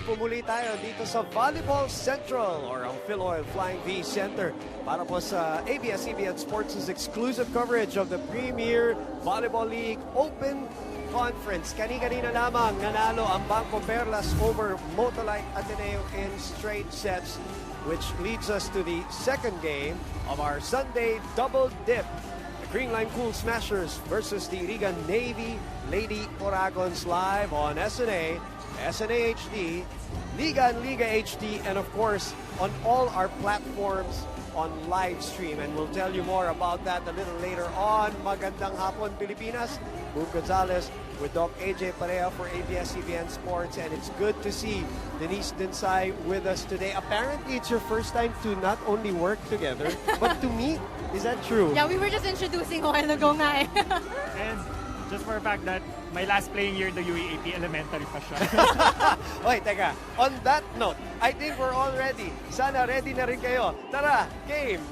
Balik po muli tayo dito sa Volleyball Central or ang Philoil Flying V Center para po sa ABS-CBN Sports' exclusive coverage of the Premier Volleyball League Open Conference. Kani-kanina lamang nanalo ang Bangko Perlas over Motolite Ateneo in straight sets, which leads us to the second game of our Sunday double dip. The Creamline Cool Smashers versus the Iriga-Navy Lady Oragons live on SNA, SNA HD, Liga and Liga HD, and of course on all our platforms on live stream. And we'll tell you more about that a little later on. Magandang hapon, Pilipinas. Boom Gonzalez with Doc AJ Pareja for ABS-CBN Sports, and it's good to see Denise Dinsay with us today. Apparently, it's your first time to not only work together, but to meet. Is that true? Yeah, we were just introducing a while ago nga eh. And just for the fact that my last playing year in the UAAP, elementary pa siya. Oy, teka. On that note, I think we're all ready. Sana ready na rin kayo. Tara, game!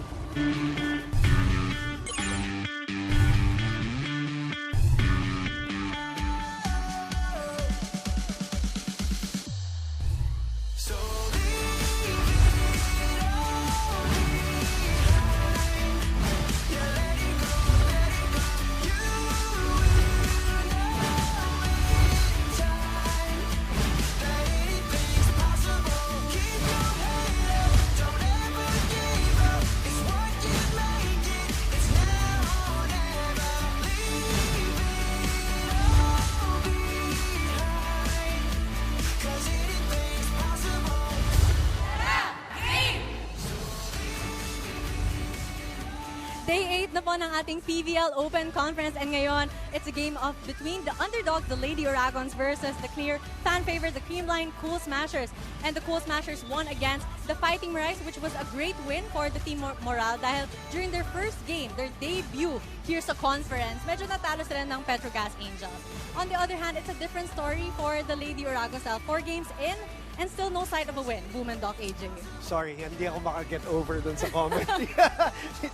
Day 8 na po ng ating PVL Open Conference, and ngayon, it's a game of between the underdogs, the Lady Oragons, versus the clear fan favorite, the Creamline Cool Smashers. And the Cool Smashers won against the Fighting Marais, which was a great win for the Team Moral dahil during their first game, their debut here sa conference, medyo natalo sila ng Petrogas Angels. On the other hand, it's a different story for the Lady Oragons. 4 games in, and still no sight of a win. Boom and Doc AJ. Sorry, hindi ako makaget over dun sa comment ni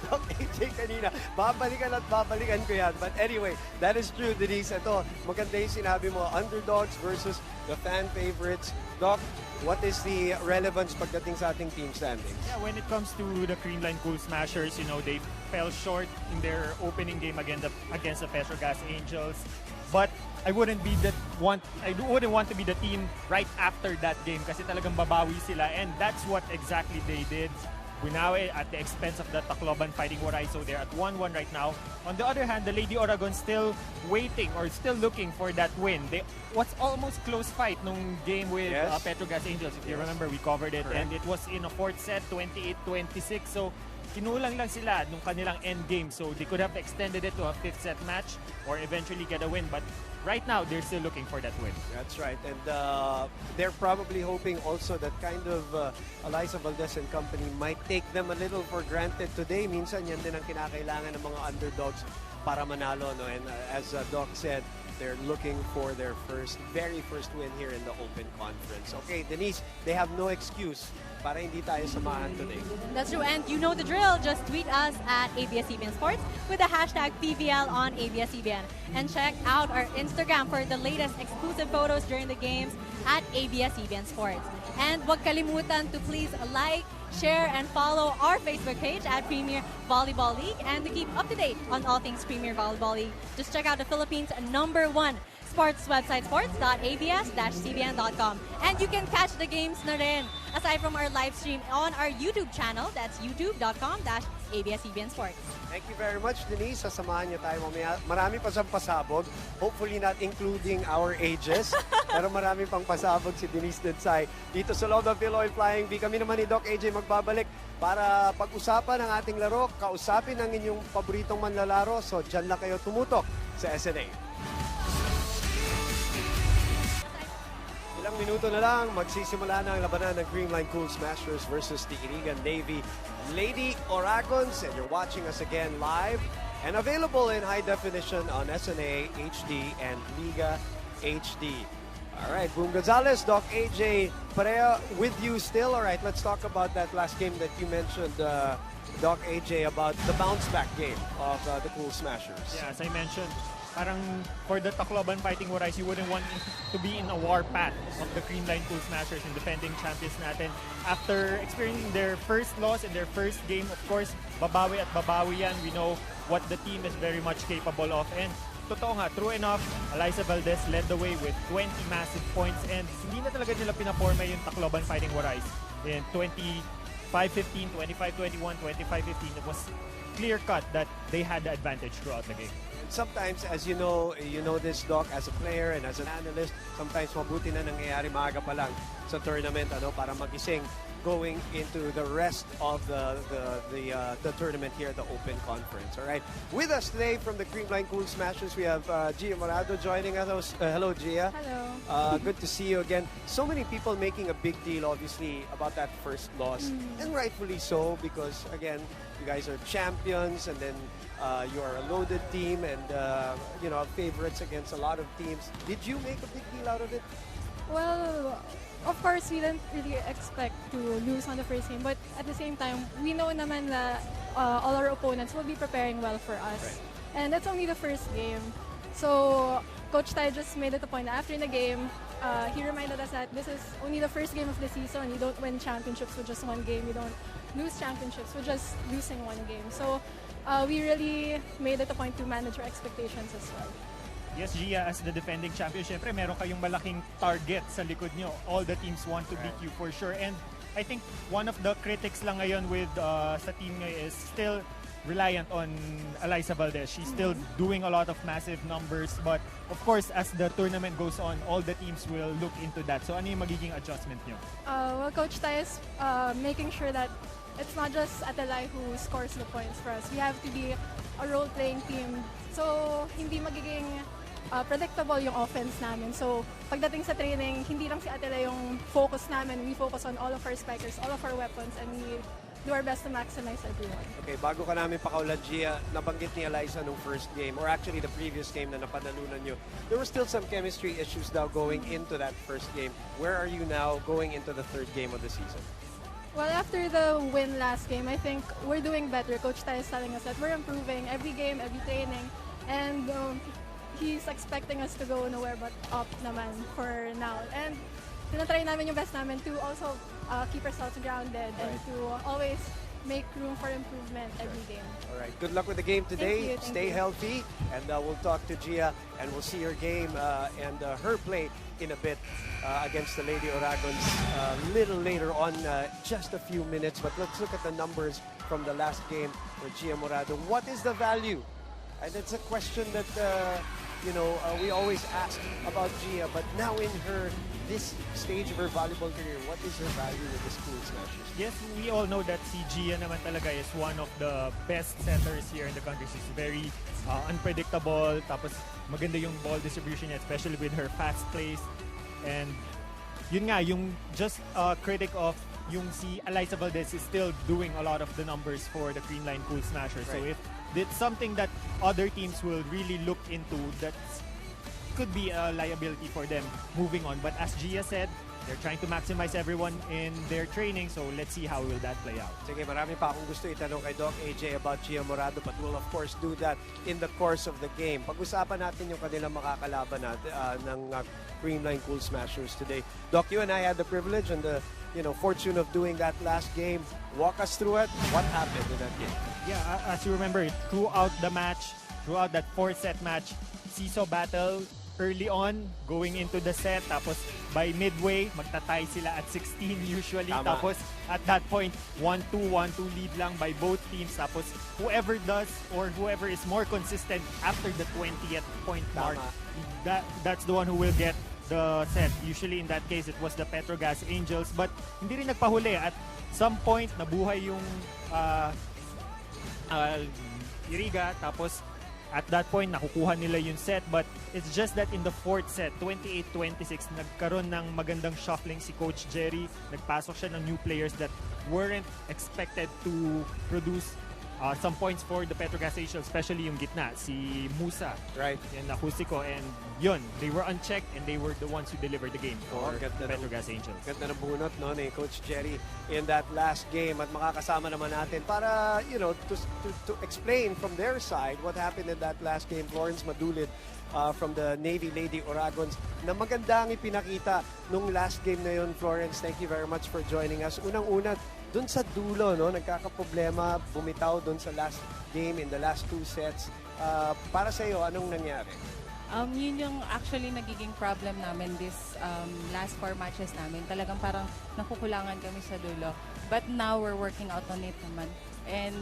Doc AJ kanina. Babalikan at babalikan ko yan. But anyway, that is true, Denise. Ito, maganda yung sinabi mo, underdogs versus the fan favorites. Doc, what is the relevance pagdating sa ating team standings? Yeah, when it comes to the Creamline Cool Smashers, you know, they fell short in their opening game against the Petrogas Angels. But I wouldn't want to be the team right after that game kasi talagang babawi sila, and that's what exactly they did. Bunawe at the expense of the Tacloban Fighting Waray, so they're at 1-1 right now. On the other hand, the Lady Oragon still waiting or still looking for that win. Was almost close fight nung game with Petrogas Angels. If you remember, we covered it. Correct. And it was in a fourth set, 28-26. So kinulang lang sila nung kanilang end game. So they could have extended it to a fifth set match or eventually get a win. But right now, they're still looking for that win. That's right. And they're probably hoping also that kind of Eliza Valdez and company might take them a little for granted today. Minsan yan din ang kinakailangan ng mga underdogs para manalo. No? And as Doc said, they're looking for their very first win here in the Open Conference. Okay, Denise, they have no excuse para hindi tayo samahan today. That's true, and you know the drill. Just tweet us at ABS-CBN Sports with the hashtag PVL on ABS-CBN. And check out our Instagram for the latest exclusive photos during the games at ABS-CBN Sports. And huwag kalimutan to please like, share, and follow our Facebook page at Premier Volleyball League. And to keep up to date on all things Premier Volleyball League, just check out the Philippines' #1 sports website, sports.abs-cbn.com. And you can catch the games na rin aside from our live stream on our YouTube channel. That's youtube.com/ABS-CBN Sports. Thank you very much, Denise. Sasamahan niyo tayo mamaya. Marami pa siyang pasabog. Hopefully not including our ages. Pero marami pang pasabog si Denise Dinsay dito sa loob ng Philoil Flying V. Kami naman ni Doc AJ magbabalik para pag-usapan ang ating laro, kausapin ang inyong paboritong manlalaro. So, dyan lang kayo tumutok sa SNA. Ilang minuto na lang, magsisimula na ang labanan ng Creamline Cool Smashers versus the Iriga-Navy Lady Oragons. And you're watching us again live and available in high definition on SNA HD and Liga HD. All right, Boom Gonzalez, Doc AJ Pareja with you still. All right, let's talk about that last game that you mentioned, Doc AJ, about the bounce back game of the Cool Smashers. Yeah, as I mentioned, parang for the Tacloban Fighting Warais, you wouldn't want to be in a war path of the Creamline Cool Smashers and defending champions natin. After experiencing their first loss in their first game, of course, babawi at babawi yan. We know what the team is very much capable of. And totoo nga, true enough, Eliza Valdez led the way with 20 massive points and hindi na talaga nila pinaporma yung Tacloban Fighting Warais. In 25-15, 25-21, 25-15, it was clear-cut that they had the advantage throughout the game. Sometimes, as you know this, Doc, as a player and as an analyst, sometimes mabuti na nangyayari maaga pa lang sa tournament para magising going into the rest of the tournament here at the Open Conference. All right. With us today from the Creamline Cool Smashers, we have Gia Morado joining us. Hello, Gia. Hello. Good to see you again. So many people making a big deal, obviously, about that first loss. And rightfully so, because, again, you guys are champions, and then you are a loaded team, and, favorites against a lot of teams. Did you make a big deal out of it? Well, of course, we didn't really expect to lose on the first game, but at the same time, we know naman that all our opponents will be preparing well for us. Right. And that's only the first game. So, Coach Tai just made it a point that after the game, he reminded us that this is only the first game of the season. You don't win championships with just one game. You don't lose championships with just losing one game. So, we really made it a point to manage our expectations as well. Yes, Gia, as the defending champion, syempre meron kayong malaking target sa likod nyo. All the teams want to beat you for sure. And I think one of the critics lang ngayon with sa team ngayon is still reliant on Eliza Valdez. She's still doing a lot of massive numbers. But of course, as the tournament goes on, all the teams will look into that. So ano yung magiging adjustment nyo? Well, Coach Tai is making sure that it's not just Atelay who scores the points for us. We have to be a role-playing team. So, hindi magiging predictable yung offense namin. So, pagdating sa training, hindi lang si Atelay yung focus namin. We focus on all of our spikers, all of our weapons, and we do our best to maximize everyone. Okay, bago ka namin pakaulan, Gia, nabanggit ni Eliza nung first game, or actually the previous game na napanalunan nyo. There were still some chemistry issues now going into that first game. Where are you now going into the third game of the season? Well, after the win last game, I think we're doing better. Coach Tai is telling us that we're improving every game, every training, and he's expecting us to go nowhere but up naman for now. And tinatry namin yung best namin to also keep ourselves grounded and to always make room for improvement every game. All right. Good luck with the game today. Thank Stay you. healthy, and we'll talk to Gia, and we'll see her game and her play in a bit against the Lady Oragons little later on, just a few minutes. But let's look at the numbers from the last game for Gia Morado. What is the value? And it's a question that we always ask about Gia, but now in this stage of her volleyball career, what is her value with the Cool Smashers? Yes, we all know that si Gia naman talaga is one of the best setters here in the country. She's very unpredictable, tapos maganda yung ball distribution niya, especially with her fast plays. And yun nga, yung just critic of yung si Eliza Valdez is still doing a lot of the numbers for the Creamline Cool Smashers. Right. So if it's something that other teams will really look into, that could be a liability for them moving on. But as Gia said, they're trying to maximize everyone in their training, so let's see how will that play out. Sige, marami pa akong gusto itanong kay Doc AJ about Gia Morado, but we'll of course do that in the course of the game. Pag-usapan natin yung kanilang makakalaban natin ng Creamline Cool Smashers today. Doc, you and I had the privilege and the fortune of doing that last game. Walk us through it. What happened in that game? Yeah, as you remember, throughout the match, throughout that 4-set match, seesaw battle early on, going into the set, tapos by midway, magtatay sila at 16 usually. Tama. Tapos at that point, 1-2 lead lang by both teams. Tapos whoever does or whoever is more consistent after the 20th point mark, that's the one who will get the set. Usually in that case, it was the Petrogas Angels. But hindi rin nagpahuli. At some point, nabuhay yung Iriga. Tapos at that point, nakukuha nila yung set. But it's just that in the fourth set, 28-26, nagkaroon ng magandang shuffling si Coach Jerry. Nagpasok siya ng new players that weren't expected to produce some points for the Petrogas Angels, especially yung gitna, si Musa. Right. Yan, Acústico. And yun, they were unchecked and they were the ones who delivered the game for the Petrogas Angels. Ganda ng bunot ni Coach Jerry in that last game, at makakasama naman natin para to explain from their side what happened in that last game. Florence Madulid from the Navy Lady Oragons na maganda ang ipinakita nung last game na yun. Florence, thank you very much for joining us. Unang-una, dun sa dulo, no, nagkakaproblema, bumitaw dun sa last game in the last 2 sets. Para sa iyo, anong nangyari? Yun yung actually nagiging problem namin this last 4 matches namin. Talagang parang nakukulangan kami sa dulo. But now we're working out on it naman. And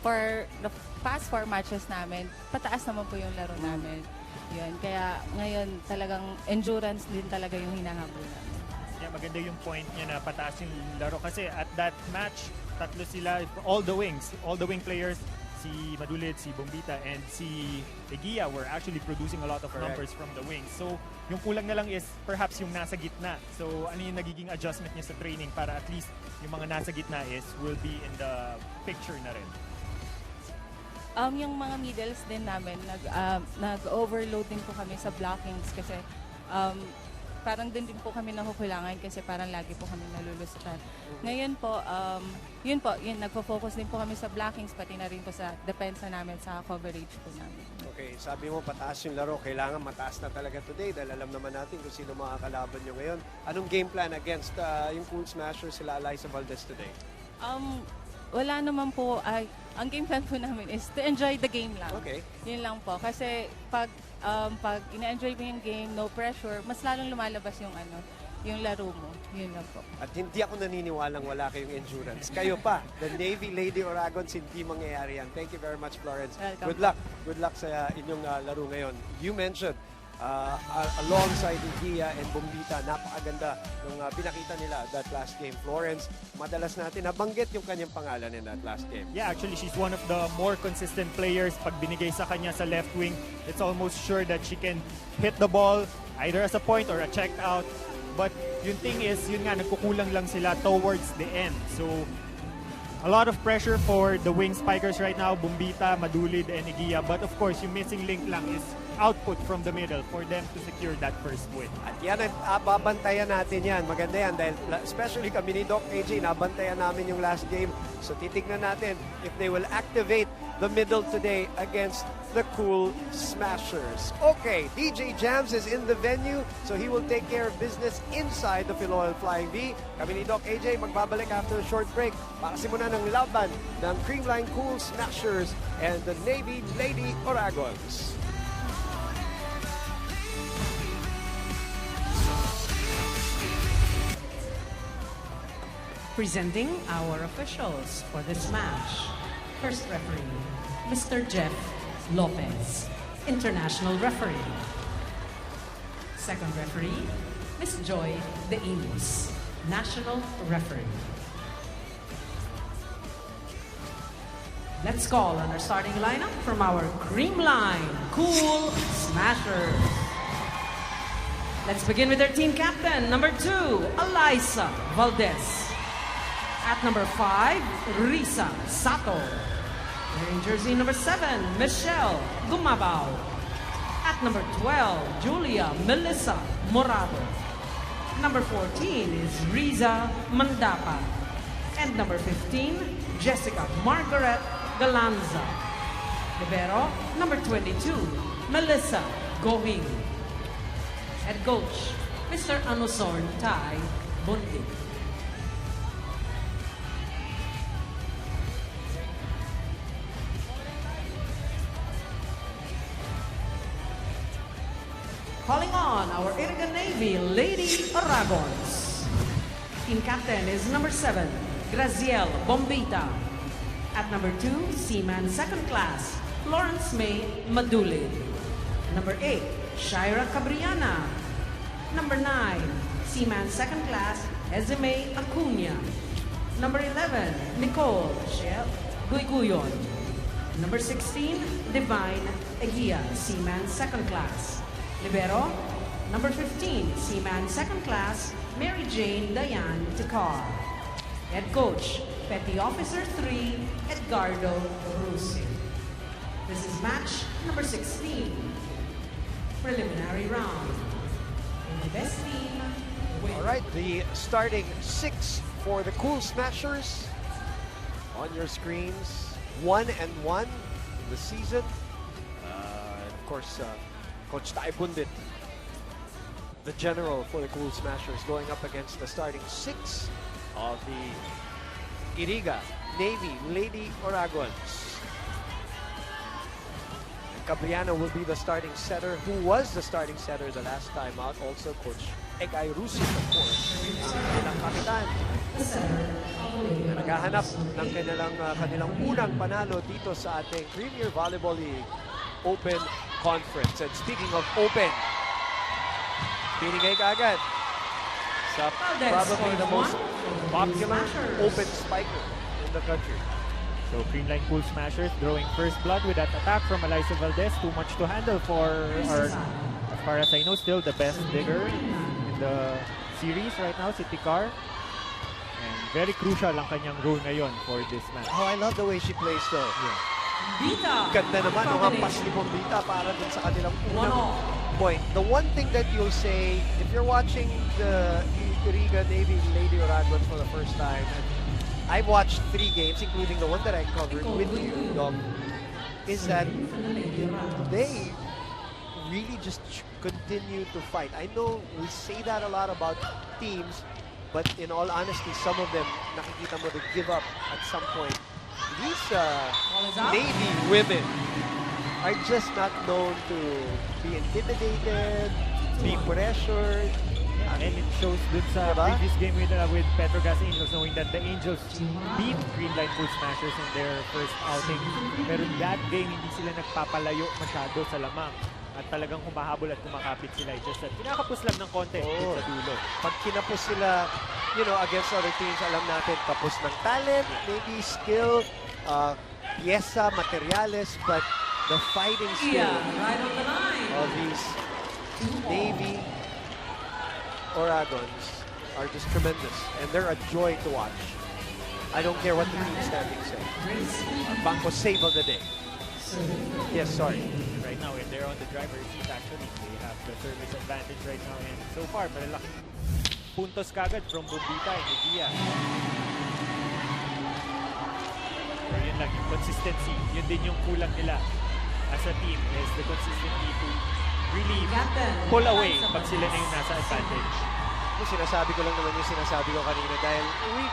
for the past 4 matches namin, pataas naman po yung laro namin. Yun. Kaya ngayon talagang endurance din talaga yung hinahabol namin. Yeah, maganda yung point niya na pataas yung laro kasi at that match, tatlo sila, all the wing players, si Madulid, si Bombita, and si Egia were actually producing a lot of numbers from the wings. So, yung kulang na lang is perhaps yung nasa gitna. So, ano yung nagiging adjustment niya sa training para at least yung mga nasa gitna will be in the picture na rin. Yung mga middles din namin, nag-overload din po kami sa blockings kasi parang din po kami nakukulangan kasi parang lagi po kami nalulusutan. Ngayon po, yun, nagpo-focus din po kami sa blockings pati na rin po sa depensa namin sa coverage po namin. Okay, sabi mo pataas yung laro, kailangan mataas na talaga today dahil alam naman natin kung sino mga kalaban nyo ngayon. Anong game plan against yung Cool Smashers sila Eliza Valdez today? Wala naman po, ang game plan po namin is to enjoy the game lang. Okay. Yun lang po. Kasi pag ina-enjoy mo yung game, no pressure, mas lalong lumalabas yung yung laro mo. Yun lang po. At hindi ako naniniwalang wala kayong endurance. Kayo pa, the Navy Lady Oragons, hindi mangyayari yan. Thank you very much, Florence. Welcome. Good luck. Good luck sa inyong laro ngayon. You mentioned, alongside Egia and Bombita, napakaganda nung pinakita nila that last game. Florence, madalas natin nabanggit yung kanyang pangalan in that last game. Yeah, actually, she's one of the more consistent players. Pag binigay sa kanya sa left wing, it's almost sure that she can hit the ball either as a point or a check out. But yung thing is, yun nga, nagkukulang lang sila towards the end. So, a lot of pressure for the wing spikers right now, Bombita, Madulid, and Egia. But of course, yung missing link lang is output from the middle for them to secure that first win. At yan, babantayan natin yan. Maganda yan dahil especially kami ni Doc AJ, nabantayan namin yung last game. So titignan natin if they will activate the middle today against the Cool Smashers. Okay, DJ Jams is in the venue, so he will take care of business inside the PVL Flying V. Kami ni Doc AJ magbabalik after a short break para simulan ng laban ng Creamline Cool Smashers and the Navy Lady Oragons. Presenting our officials for this match. First referee, Mr. Jeff Lopez, international referee. Second referee, Miss Joy De Imus, national referee. Let's call on our starting lineup from our Creamline Cool Smashers. Let's begin with their team captain, number 2, Eliza Valdez. At number 5, Risa Sato. Wearing jersey number 7, Michelle Gumabao. At number 12, Julia Melissa Morado. Number 14 is Riza Mandapa. And number 15, Jessica Margaret Galanza. Libero, number 22, Melissa Gohing. Head coach, Mr. Anusorn Tai Bundig. Calling on our Iriga-Navy Lady Oragons. Team captain is number 7, Graziel Bombita. At number 2, Seaman Second Class, Florence May Madulid. Number 8, Shaira Cabriana. Number 9, Seaman Second Class, Ezeme Acuna. Number 11, Nicole Shell Guiguyon. Number 16, Divine Egia, Seaman Second Class. Libero, number 15, Seaman Second Class, Mary Jane Diane Tikar. Head coach, Petty Officer 3, Edgardo Rusi. This is match number 16, preliminary round. And the best team wins. All right, the starting 6 for the Cool Smashers on your screens. 1-1 in the season. And of course, Coach Tai Bundit, the general for the Cool Smashers, going up against the starting 6 of the Iriga-Navy Lady Oragons. Cabriano will be the starting setter, who was the starting setter the last time out. Also, Coach Egay Rusi, of course, ang kanilang kapitan. Na naghahanap ng kanilang unang panalo dito sa ating Premier Volleyball League Open Conference. And speaking of open, binigay kaagad sa probably the most popular open spiker in the country. So Creamline Cool Smashers drawing first blood with that attack from Eliza Valdez. Too much to handle for our, as far as I know, still the best digger in the series right now, si Tikar. And very crucial ang kanyang role ngayon for this match. Oh, I love the way she plays though. Bita. Ganda naman ang hampas ni Bombita para dun sa kanilang unang point. The one thing that you'll say, if you're watching the Iriga-Navy Lady Oragons for the first time, and I've watched 3 games, including the one that I covered with you, Dom, is that they really just continue to fight. I know we say that a lot about teams, but in all honesty, some of them, nakikita mo, they give up at some point. These Navy women are just not known to be intimidated, be pressured. And it shows dun sa previous game with Petrogas Angels, knowing that the Angels beat Creamline Cool Smashers in their first outing. Pero that game, hindi sila nagpapalayo masyado sa lamang. At talagang humahabol at kumakapit sila. It's just that kinakapos lang ng konti sa dulo. Pag kinapos sila, you know, against other teams, alam natin, tapos ng talent, maybe skill, pyesa, materials, but the fighting skill of these Navy Oragons are just tremendous, and they're a joy to watch. I don't care what the team standing say. Our Banco save of the day. Yes, sorry. Right now, when they're on the driver's seat, actually, they have the service advantage right now. And so far, malalaking puntos kagad from Bombita and Egia. So yun lang, yung consistency. Yun din yung kulang nila as a team, is the consistency to really pull away pag sila na yung nasa advantage. Yung sinasabi ko lang naman yung sinasabi ko kanina dahil we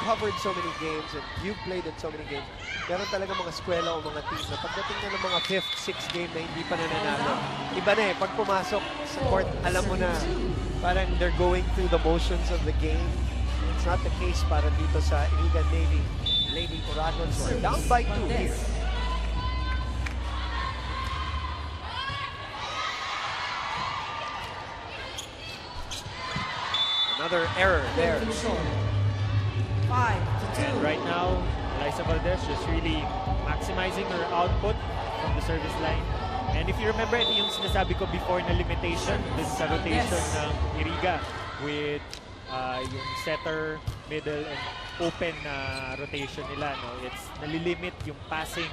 covered so many games and you've played in so many games. Meron talaga mga eskwela o mga team na pagdating na ng mga 5th, 6th game na hindi pa nananalo. Iba na eh, pag pumasok sa court, alam mo na parang they're going through the motions of the game. It's not the case para dito sa Iriga-Navy Lady Oragons, who are down by 2 here. Another error there. 5-2. And right now, Eliza Valdez just really maximizing her output from the service line. And if you remember, ito yung sinasabi ko before na limitation dun sa rotation ng Iriga with yung setter, middle, and open na rotation nila. No? It's nalilimit yung passing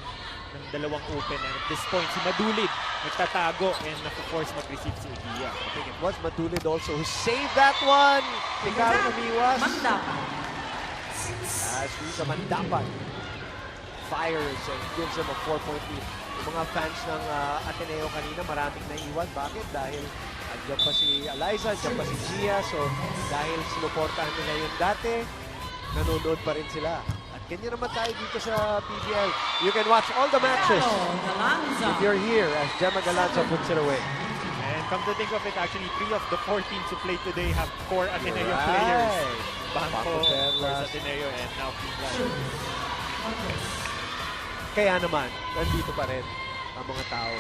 ng dalawang open. And at this point, si Madulid nagtatago and naku-force mag-receive si Egia. I think it was Madulid also who saved that one. Ikaw umiwas. As Risa Mandapan fires and gives them a 4-point lead. Yung mga fans ng Ateneo kanina, maraming naiwan. Bakit? Dahil andyan pa si Eliza, andyan pa si Gia. So, dahil sinuportahan nila yung dati, nanonood pa rin sila. At ganyan naman tayo dito sa PVL. You can watch all the matches if you're here as Gemma Galanza puts it away. And come to think of it, actually, 3 of the 4 teams who played today have core Ateneo players. Banco, first Ateneo, and now Creamline. Kaya naman, nandito pa rin ang mga tao.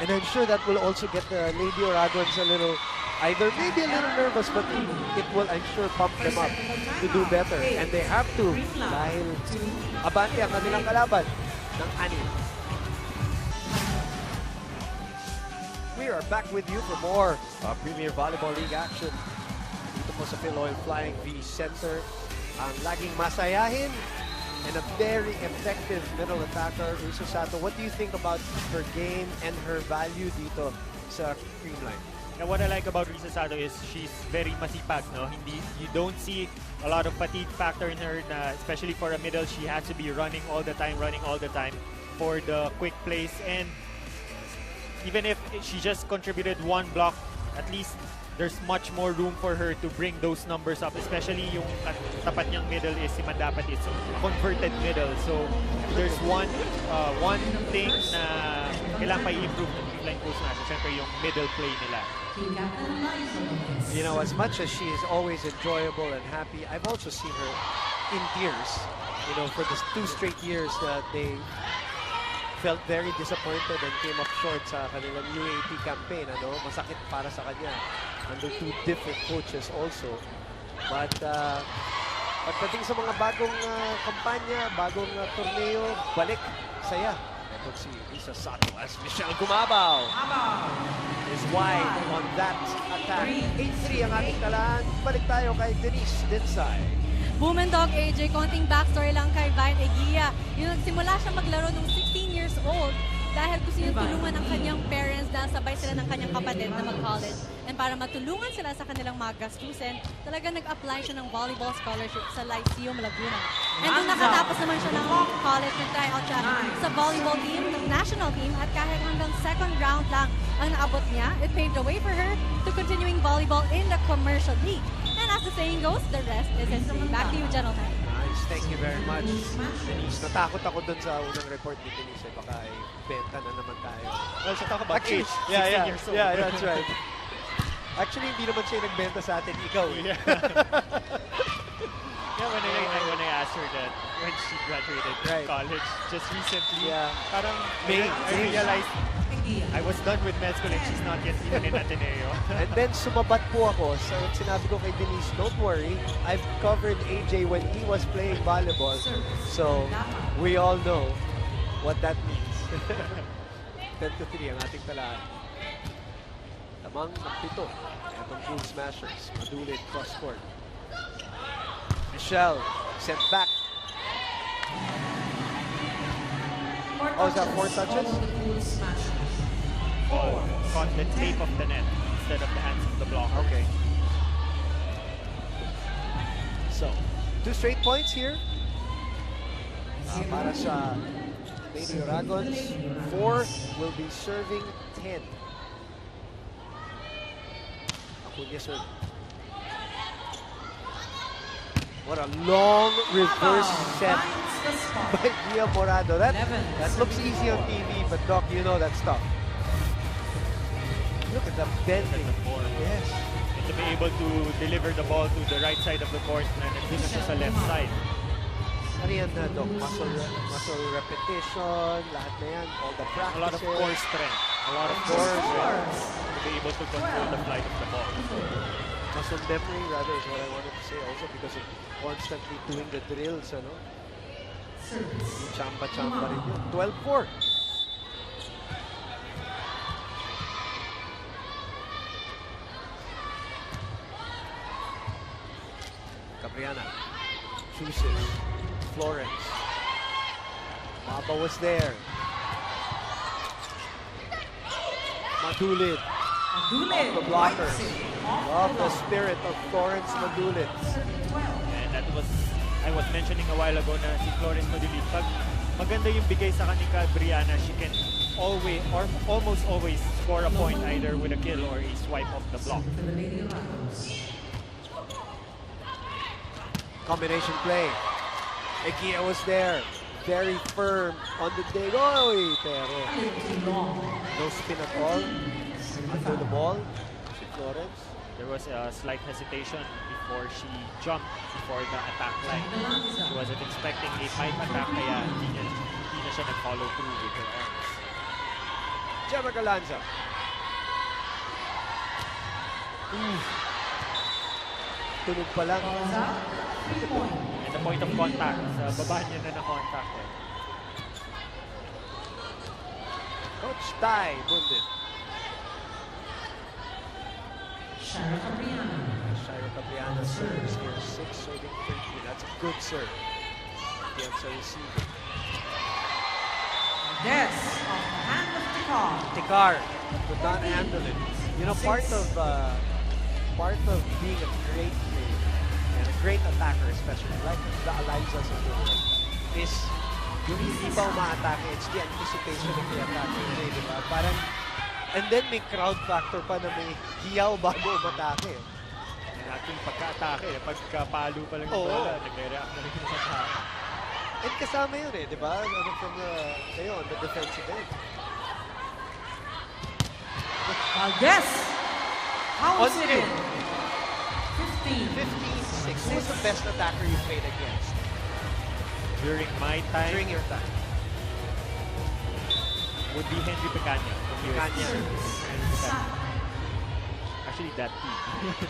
And I'm sure that will also get the Lady Oragons a little, either maybe a little nervous, but it will, I'm sure, pump them up to do better. And they have to, dahil abante ang kanilang kalaban ng 6. We are back with you for more Premier Volleyball League action. Dito po sa PVL Flying V Center. Ang laging masayahin and a very effective middle attacker, Risa Sato. What do you think about her game and her value dito sa Creamline? Now, what I like about Risa Sato is she's very masipag. No? You don't see a lot of fatigue factor in her, especially for a middle. She has to be running all the time for the quick plays. And even if she just contributed one block, at least there's much more room for her to bring those numbers up, especially yung tapat niyang middle is si Mandapat is a converted middle. So there's one thing na kailangan pa i-improve ng Creamline Cool Smashers, syempre yung middle play nila. You know, as much as she is always enjoyable and happy, I've also seen her in tears. You know, for the 2 straight years that they felt very disappointed and came up short sa kanilang UAP campaign. Ano? Masakit para sa kanya. Under 2 different coaches also. But pagdating sa mga bagong kampanya, bagong torneo, balik, saya. Ito si Lisa Sato as Michelle Gumabaw is wide on that attack. 8-3 ang ating talaan. Balik tayo kay Denise Dinsay. Boom and Dog AJ, konting backstory lang kay Vine Eguia. Yung nagsimula siya maglaro nung 16 years old dahil gusto niyang tulungan ang kanyang parents dahil sabay sila ng kanyang kapatid na mag-college. And para matulungan sila sa kanilang mga gastusin, talaga nag-apply siya ng volleyball scholarship sa Lyceum Laguna. And nung nakatapos naman siya ng college, nag-try out siya sa volleyball team, ng national team, at kahit hanggang 2nd round lang ang naabot niya, it paved the way for her to continuing volleyball in the commercial league. And as the saying goes, the rest is history. Back to you, gentlemen. Nice, thank you very much, Denise. Natakot ako dun sa unang report ni Denise. Baka benta na naman tayo. Well, so talk about Actually, age, 16 years old. Yeah, that's right. Actually, hindi naman siya nagbenta sa atin. Ikaw, Yeah. Yeah, when I asked her that when she graduated from college just recently, parang I realized I was done with med school and she's not yet even in Ateneo. And then sumabat po ako. So sinabi ko kay Denise, don't worry. I've covered AJ when he was playing volleyball. So we all know what that means. 10-3 ang ating talaan. Tamang pito. Itong Cool Smashers. Madulit cross-court. Michelle sent back. Oh, is that 4 touches? Oh, caught the tape of the net instead of the hands of the block. Okay. So, 2 straight points here. Para sa Lady Dragons. 4 will be serving 10. Acuña serve. What a long reverse set by Gia Morado. That looks easy on TV, but Doc, you know that's tough. Look at the bending. Yes. And to be able to deliver the ball to the right side of the court na nandun na siya sa left side. Ano yan na, Doc? Muscle repetition, lahat na yan, all the practices. A lot of core strength. A lot of core strength to be able to control the flight of the ball. Muscle memory, rather, is what I wanted to say also because of constantly doing the drills, ano? Chamba-chamba rin yun. 12-4. Cabriana chooses Florence. Baba was there. Madulit. Off the blocker. Love the spirit of Florence Madulit. And that was, I was mentioning a while ago na si Florence Madulit, pag maganda yung bigay sa kanika Brianna, she can always or almost always score a point either with a kill or a swipe off the block. Combination play. Eguia was there. Very firm on the dig. Oy, pero no spin at all. Under the ball. Si Florence. There was a slight hesitation before she jumped before the attack line. She wasn't expecting a pipe attack kaya hindi na siya nag-follow through with her arms. Gemma Galanza. Tunog pa lang. And the point of contact, sa baba niya na na-contact. Coach Tai Bundin. Shira Cabriana. Shira Cabriana serves here. 6 serving 13. That's a good serve. Against a receiver. This off the hand of Tikar. Tikar could not handle it. You know, part of being a great player and a great attacker, especially like the Eliza's of the world, is yung hindi pa umaatake, it's the anticipation of the attack. Diba? Parang And then may crowd factor pa na may hiyaw bago umatake. And actually, pagka-atake, pagkapalo pa lang yung Oo. bola, nagre-react na rin yung atake. And kasama yun eh, di ba? Ano from the defensive end. Valdez pounds On it in. 15. 56. Who was the best attacker you played against During my time, during your time? would be Henry Picanya from USC. Picanya. Henry Picanya. Actually, that team.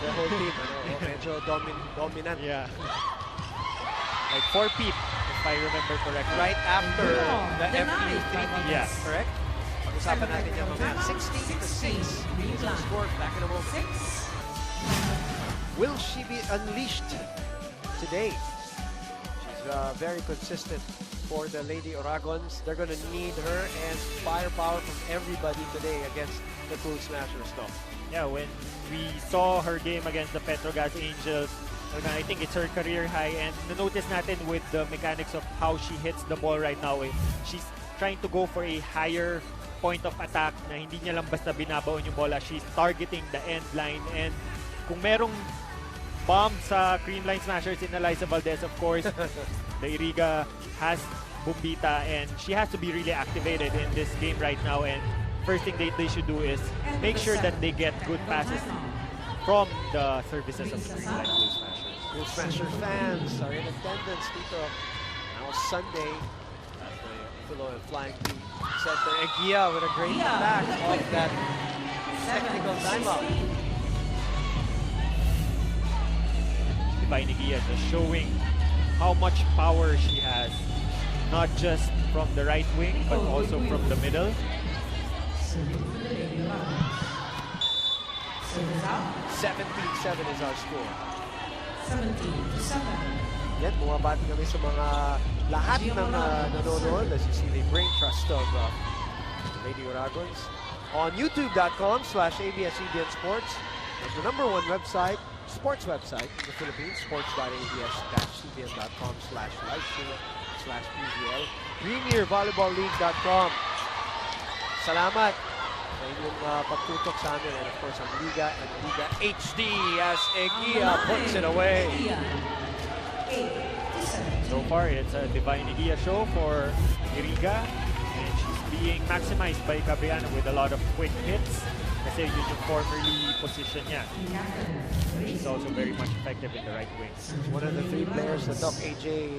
The whole team, medyo dominant. Yeah. Like 4 feet, if I remember correctly. Right after the Denied FU3 by team, Yes. correct? Pag-usapan natin yung mga 16-6. He's our score back in a moment. 6. Will she be unleashed today? She's very consistent for the Lady Oragons. They're going to need her and firepower from everybody today against the Cool Smashers, though. Yeah, when we saw her game against the Petrogas Angels, I think it's her career high, and na-notice natin with the mechanics of how she hits the ball right now, she's trying to go for a higher point of attack na hindi niya lang basta binabaon yung bola. She's targeting the end line, and kung merong bomb sa Creamline Smashers in Eliza Valdez, of course, the Iriga has Bombita, and she has to be really activated in this game right now, and first thing they should do is make sure that they get good passes from the services of the Creamline Cool Smashers. Cool Smasher fans are in attendance dito. Now Sunday at the Philoil Flying V Center. Egia with a great attack of that technical timeout. Divine Egia just showing how much power she has, not just from the right wing, but also from the middle. 17-7 is our score. 17-7. Yan, bumabati kami sa mga lahat ng nanonood. As you see, the brain trust of Lady Oragons. On youtube.com/ABS-CBN Sports. It's the #1 website, sports website in the Philippines, sports.abs-cbn.com/livestream/PVL. PremierVolleyballLeague.com. Salamat sa inyong pagtutok sa amin, and of course ang Liga and Liga HD as Egia puts it away. So far, it's a Divine Egia show for Iriga, and she's being maximized by Gabriana with a lot of quick hits kasi yun yung formerly position niya. She's also very much effective in the right wing. One of the 3 players that Doc AJ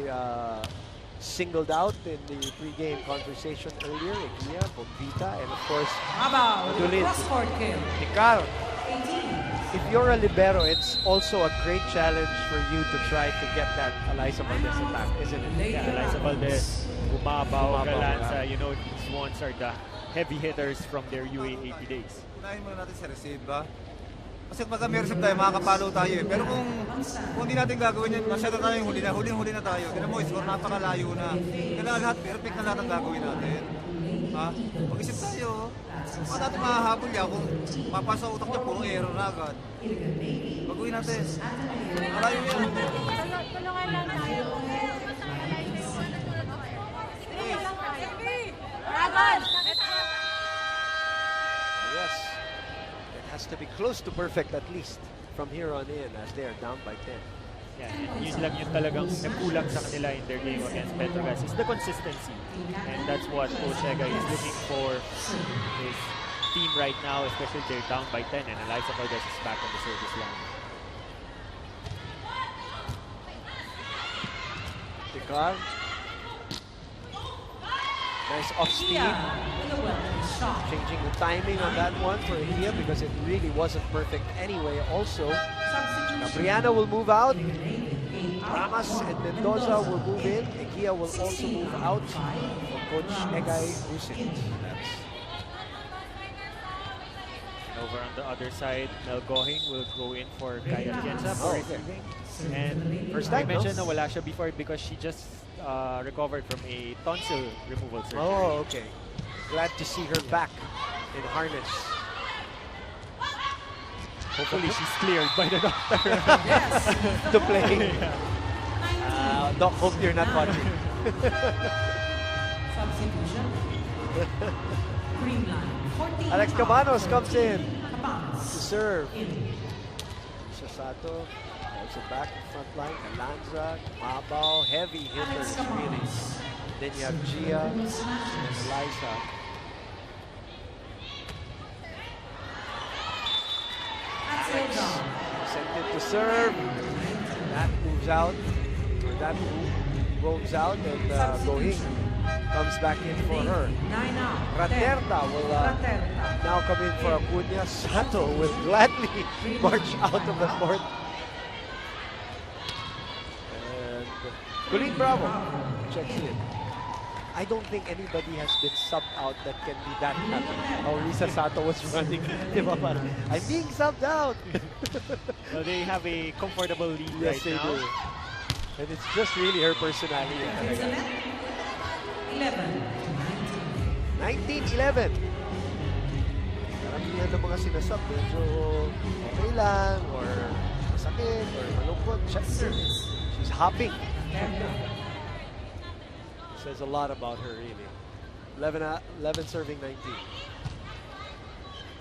singled out in the pre-game conversation earlier, Egia, Bombita, and of course, About Madulid. cross-court kill. Ikaw. 18. If you're a libero, it's also a great challenge for you to try to get that Eliza Valdez attack, isn't it? Yeah, Eliza Valdez, Bumabaw, Bumabaw, Galanza, you know, these ones are the heavy hitters from their UA 80 days. Unahin muna natin sa receive, ba? Kasi pagka may receive tayo, makakapalo tayo eh. Pero kung hindi natin gagawin yan, masyado tayong huling-huli na tayo. Tignan mo, score napakalayo na. Kailangan lahat, perfect na lahat ang gagawin natin. Ha? Mag-isip tayo. Baka natin mahahabol yan kung mapasa utak niya, puro error na agad. Baguhin natin. Malayo yan. Tulungan lang tayo. Yes. It has to be close to perfect at least from here on in as they are down by 10. Yeah, and yun lang yung talagang nakulang sa kanila in their game against Petrogas is the consistency. And that's what Coach Ega is looking for his team right now, especially they're down by 10 and Eliza Valdez is back on the service line. Tikar. Nice off speed. With a well shot. Changing the timing on that one for Egia because it really wasn't perfect anyway. Also, Gabriana will move out. Ramos and Mendoza will move in. Egia will also move out for Coach Egay Rusin. Over on the other side, Mel Gohing will go in for Kaya Atienza for receiving. And First I time, no? mentioned na wala siya before because she just recovered from a tonsil removal surgery. Oh, okay. Glad to see her back in harness. Hopefully she's cleared by the doctor To play. Doc, hope you're not watching. Substitution. Creamline, Alex Cabanos comes in to serve. Sato holds it back front line. Calanza, Mabao, heavy hitters really. Then you have Gia and Eliza. Alex sent it to serve. That moves out, or that move rolls out, and Gohing comes back in for her. Raterta will now come in for Acuña. Sato will gladly march out of the court. And Colleen Bravo checks in. I don't think anybody has been subbed out that can be that happy. How Lisa Sato was running. I'm being subbed out. Well, they have a comfortable lead Yes, right they now. do. And it's just really her personality. 19-11. Karamihan ng mga sinasab, medyo okay lang, or masakit, or malungkot. She's hopping. Says a lot about her, really. 11 serving 19.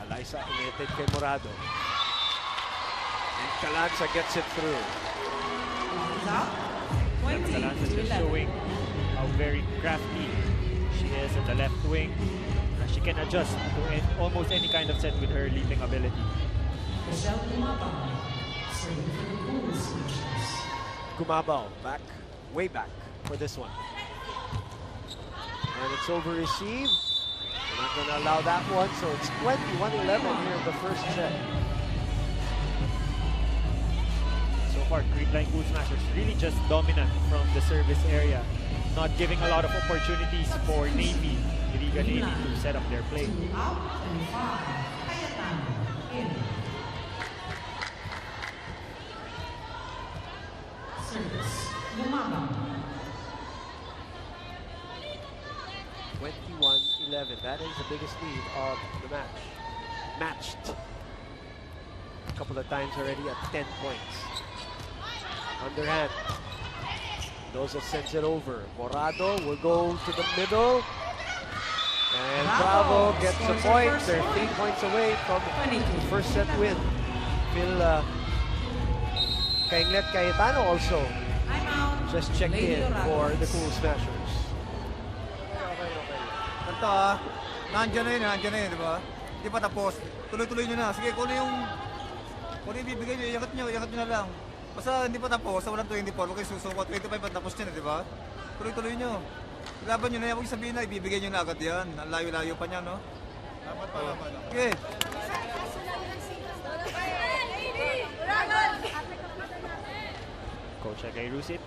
Eliza inited kay Morado. And Calanza gets it through. Calanza is just showing how very crafty she is at the left wing. She can adjust to almost any kind of set with her leaping ability. Gumabao back, way back for this one. And it's over received. We're not going to allow that one, so it's 21-11 here in the first set. So far, Creamline Cool Smashers really just dominant from the service area, not giving a lot of opportunities for Navy, Iriga-Navy to set up their play. Service. 21-11. That is the biggest lead of the match. Matched a couple of times already at 10 points. Underhand. Dozel sends it over. Morado will go to the middle. And Bravo gets a point. They're 3 points away from the first set win. Phil Kainglet Cayetano also just checked in for the Cool Smashers. Ganito nandiyan na yun, di ba? Hindi pa tapos. Tuloy-tuloy nyo na. Sige, kung yung bibigay nyo, iangat nyo na lang. Basta hindi pa tapos, sa walang 24, huwag kayo susuko. 25 pa tapos nyo na, di ba? Tuloy-tuloy nyo. Laban nyo na yan, huwag sabihin na, ibibigay nyo na agad yan. Ang layo-layo pa niya, no? Dapat pa. Okay. Coach Agay Rusit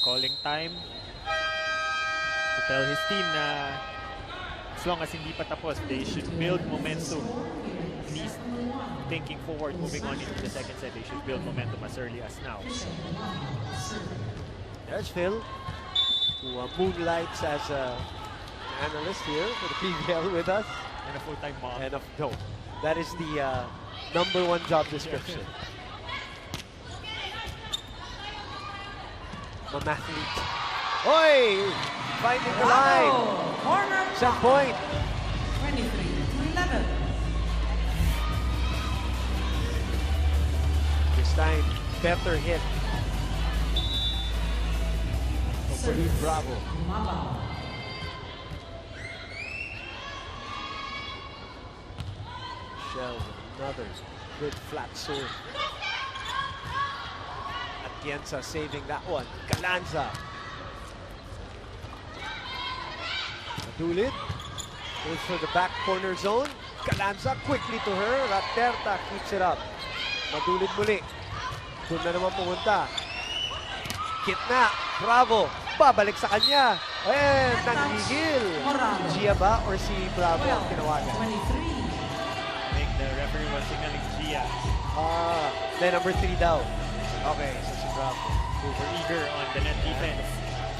calling time to tell his team na as long as hindi pa tapos, they should build momentum. At least thinking forward, moving on into the second set, they should build momentum as early as now. There's Phil, who moonlights as an analyst here for the PVL with us. And a full-time mom. And no, that is the #1 job description. Mamathlete. Oi! Finding the line. Set point. 23-11. This time, better hit. Hopefully, Bravo. Shell, another good flat serve. Atienza saving that one. Calanza. Madulid goes for the back corner zone. Calanza quickly to her. Raterta keeps it up. Madulid muli. Doon na naman pumunta. Kitna. Bravo. Babalik sa kanya. And nanggigil. Gia ba or si Bravo ang tinawagan? I think the referee was signaling Gia. Then number 3 daw. Okay, so si Bravo. Super eager on the net defense.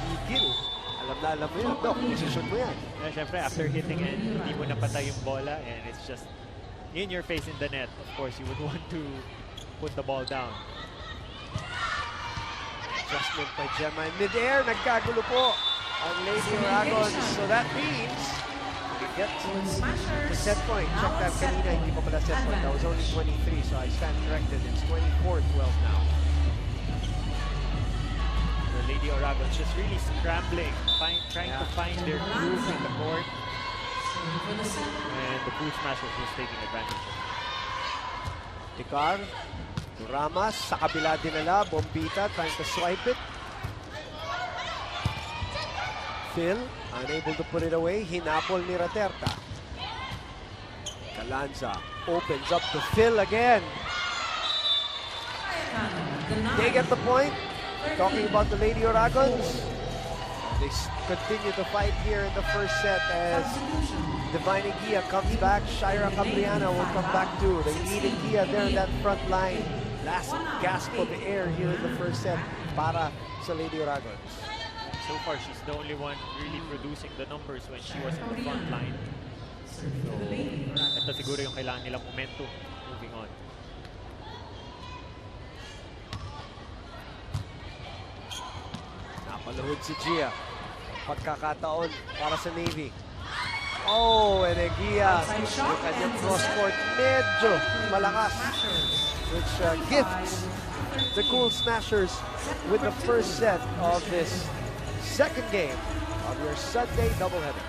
Gigil. Alam na alam mo yan. Dok, decision mo yan. Yeah, syempre, after hitting and hindi mo napatay yung bola and it's just in your face in the net, of course, you would want to put the ball down. Adjustment by Gemma in mid-air. Nagkagulo po ang Lady Dragons. So that means get the set point. Check that kanina, hindi pa pala set point. That was only 23, so I stand corrected. It's 24-12 now. The Lady Oragons just really scrambling, trying to find their groove in the court. And the Cool Smashers was taking advantage of it. Icar, Ramas, sa kabila dinala, Bombita trying to swipe it. Phil, unable to put it away, hinapol ni Raterta. Calanza opens up to Phil again. They get the point. Talking about the Lady Oragons, they continue to fight here in the first set as Divine Gia comes back. Shira Cabriana will come back too. They need Gia there in that front line. Last gasp of air here in the first set para sa Lady Oragons. So far, she's the only one really producing the numbers when she was in the front line. So, ito siguro yung kailangan nilang momentum moving on. Napaluhod si Gia. Pagkakataon para sa Navy. Oh, and Gia, yung kanyang cross-court medyo malakas. Which gifts the Cool Smashers with the first set of this second game of your Sunday doubleheader.